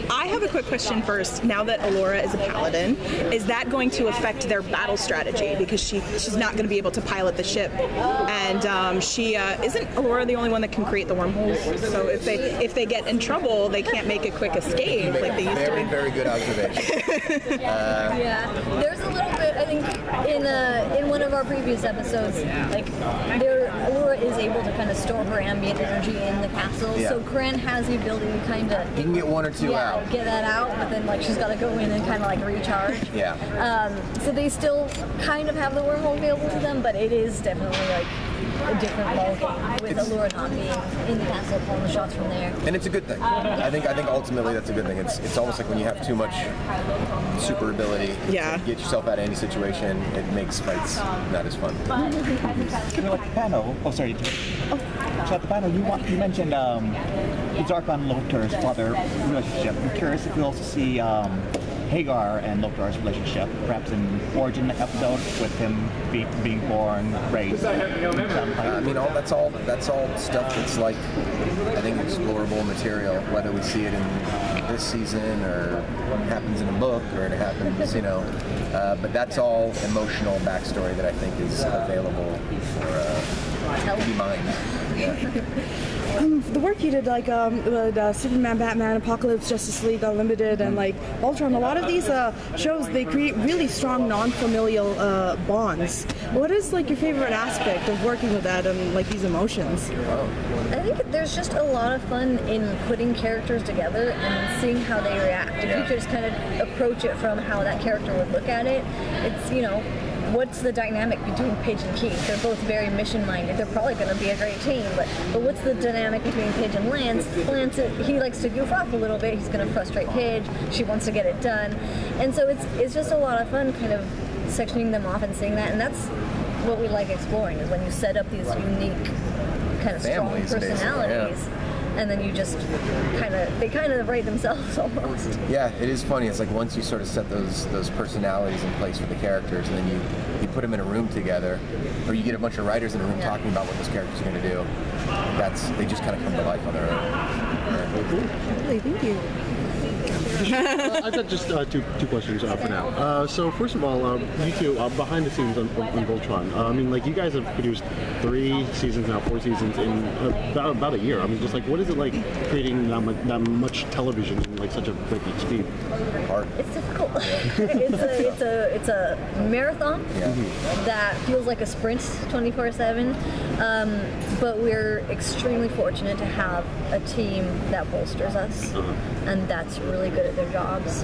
I have a quick question first. Now that Allura is a paladin, is that going to affect their battle strategy? Because she's not going to be able to pilot the ship, and she isn't Allura the only one that can create the wormholes. So if they get in trouble, they can't make a quick escape like they used to. Very good observation. Yeah, there's a little bit. I think in one of our previous episodes, like Allura is able to kind of store her ambient energy in the castle. Yeah. So Kren has the ability to kind of You can get one or two out. get that out, but then like she's got to go in and kind of like recharge. Yeah. So they still kind of have the wormhole available to them, but it is definitely like a different ballgame with Allura not being in the castle, pulling the shots from there. And it's a good thing. I think ultimately that's a good thing. It's almost like when you have too much super ability to get yourself out of any situation, it makes fights not as fun. You know, at the panel, so at the panel, you mentioned the Zarkon and Loktar's father relationship. I'm curious if we also see Hagar and Loktar's relationship, perhaps in origin episode with him being born, raised. I mean, that's all stuff that's like, I think, explorable material. Whether we see it in this season or it happens in a book or it happens, but that's all emotional backstory that I think is available for to be mined. Yeah. The work you did, like with Superman, Batman, Apocalypse, Justice League Unlimited, and like Ultron, a lot of these shows, they create really strong non-familial bonds. What is like your favorite aspect of working with that and like these emotions? I think there's just a lot of fun in putting characters together and seeing how they react. If you just kind of approach it from how that character would look at it, it's, what's the dynamic between Paige and Keith? They're both very mission-minded. They're probably going to be a great team, but what's the dynamic between Paige and Lance? Lance, he likes to goof off a little bit. He's going to frustrate Paige. She wants to get it done. And so it's just a lot of fun kind of sectioning them off and seeing that, and that's what we like exploring, is when you set up these unique kind of strong personalities. And then you just they kind of write themselves almost. Yeah, it is funny. It's like once you sort of set those personalities in place for the characters, and then you put them in a room together, or you get a bunch of writers in a room talking about what those characters are going to do. They just kind of come to life on their own. Really, thank you. I've got just two questions for now. So first of all, you two behind the scenes on Voltron. I mean, like you guys have produced 3 seasons now, 4 seasons in about a year. I mean, just like what is it like creating that much television in like such a breakneck speed? Hard. It's difficult. it's a marathon that feels like a sprint 24/7. But we're extremely fortunate to have a team that bolsters us, and that's really good at their jobs,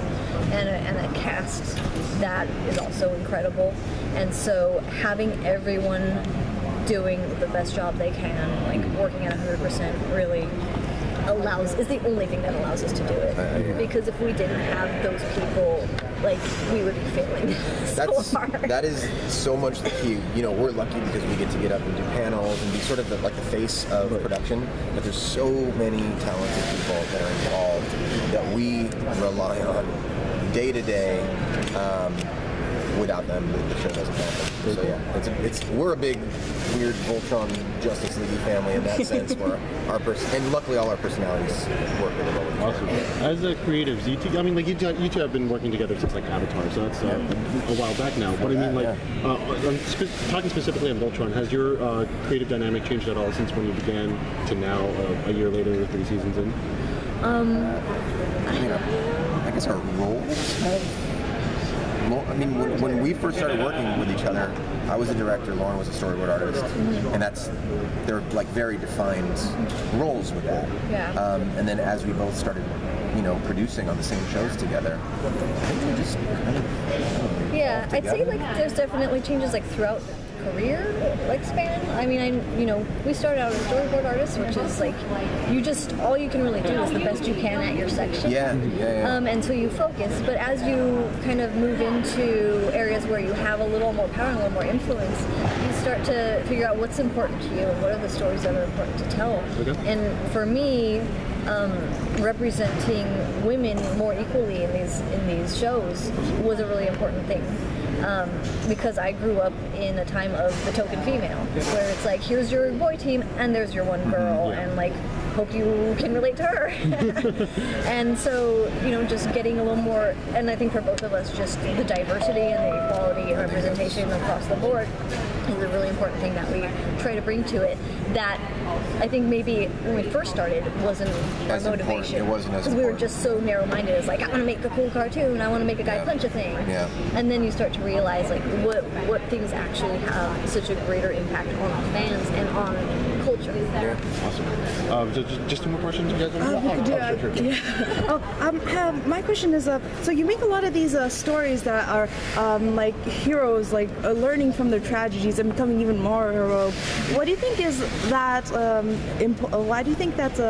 and a cast that is also incredible. And so having everyone doing the best job they can, like working at 100%, really is the only thing that allows us to do it. Because if we didn't have those people, like, we would be failing so hard. That is so much the key. We're lucky because we get up and do panels and be sort of the face of production, but there's so many talented people that are involved that we rely on day to day. Without them, the show doesn't happen. So yeah, we're a big, weird Voltron Justice League family in that sense. Where and luckily all our personalities work really well with each other. Awesome. As creatives, you two have been working together since like Avatar, so that's a while back now. But I mean, talking specifically on Voltron, has your creative dynamic changed at all since when you began to now, a year later, 3 seasons in? I guess our roles have. I mean, when we first started working with each other, I was a director, Lauren was a storyboard artist, and they're like very defined roles with that. Yeah. And then as we both started, producing on the same shows together, I think we just kind of I'd say like there's definitely changes like throughout career span. I mean, we started out as storyboard artists, which is like all you can really do is the best you can at your section. Yeah. And so you focus, but as you kind of move into areas where you have a little more power and a little more influence, you start to figure out what's important to you and what are the stories that are important to tell. Okay. And for me, representing women more equally in these shows was a really important thing. Because I grew up in a time of the token female, where it's like, here's your boy team, and there's your one girl, and like, hope you can relate to her. And so, just getting a little more, and I think for both of us, just the diversity and the equality and representation across the board is a really important thing that we try to bring to it. That I think maybe when we first started wasn't our motivation. It wasn't as because we were just so narrow-minded. It's like, I want to make a cool cartoon. I want to make a guy punch a thing. Yeah. And then you start to realize like what things actually have such a greater impact on fans and on culture. Yeah. Awesome. Just two more questions, you guys? Sure. My question is, so you make a lot of these stories that are like heroes, like learning from their tragedies and becoming even more heroic. What do you think is that? Why do you think that's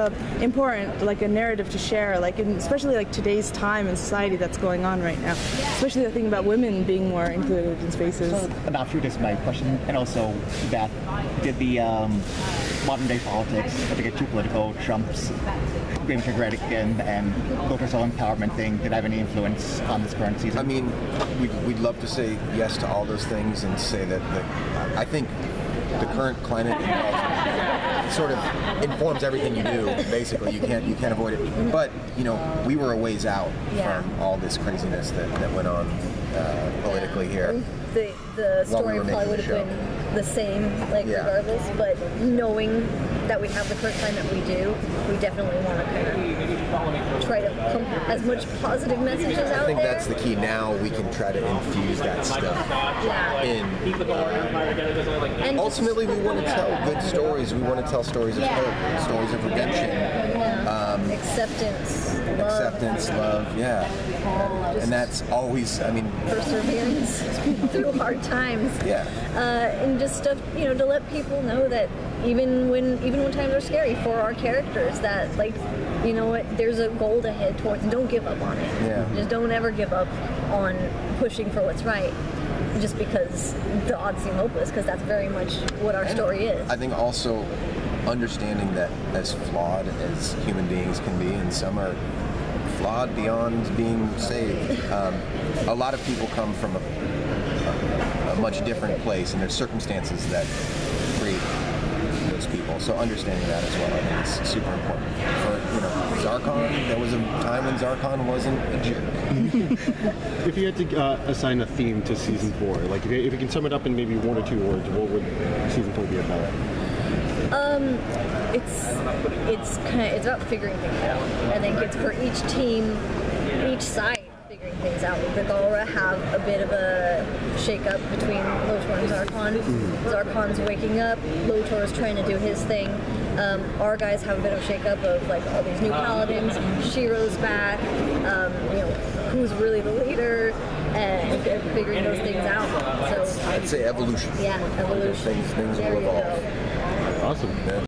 important, like a narrative to share, like especially like today's time and society that's going on right now, especially the thing about women being more included in spaces? So, and after this, my question, and also that did the modern day politics, if they get too political, Trump's Graham Redican and voter empowerment thing, did have any influence on this current season? I mean, we'd love to say yes to all those things and say that I think the current climate sort of informs everything you do. Basically, you can't avoid it. But we were a ways out from all this craziness that went on politically here. The story probably would have been the same, regardless. But knowing that we have the current climate we do, we definitely want to kind of try to pump as much positive messages out there. I think that's the key. Now we can try to infuse that stuff in. And ultimately, we want to tell good stories. We want to tell stories of hope, stories of redemption. Acceptance, love, and that's always, perseverance through hard times. Yeah. And just stuff, to let people know that even when times are scary for our characters, that there's a goal ahead towards, and don't give up on it. Yeah. Just don't ever give up on pushing for what's right, just because the odds seem hopeless, because that's very much what our story is. I think also understanding that as flawed as human beings can be, and some are flawed beyond being saved. A lot of people come from a much different place, and there's circumstances that create those people. So understanding that as well, I think, is super important. For Zarkon, there was a time when Zarkon wasn't a jerk. If you had to assign a theme to season 4, like if you can sum it up in maybe 1 or 2 words, what would season 4 be about? It's about figuring things out. I think it's for each team, each side figuring things out. The Galra have a bit of a shake-up between Lotor and Zarkon. Zarkon's waking up, Lotor's trying to do his thing. Our guys have a bit of a shake-up of all these new paladins. Shiro's back. Who's really the leader, and figuring those things out. So I'd say evolution. Yeah, evolution. Things there will you evolve. go. Awesome. Yeah.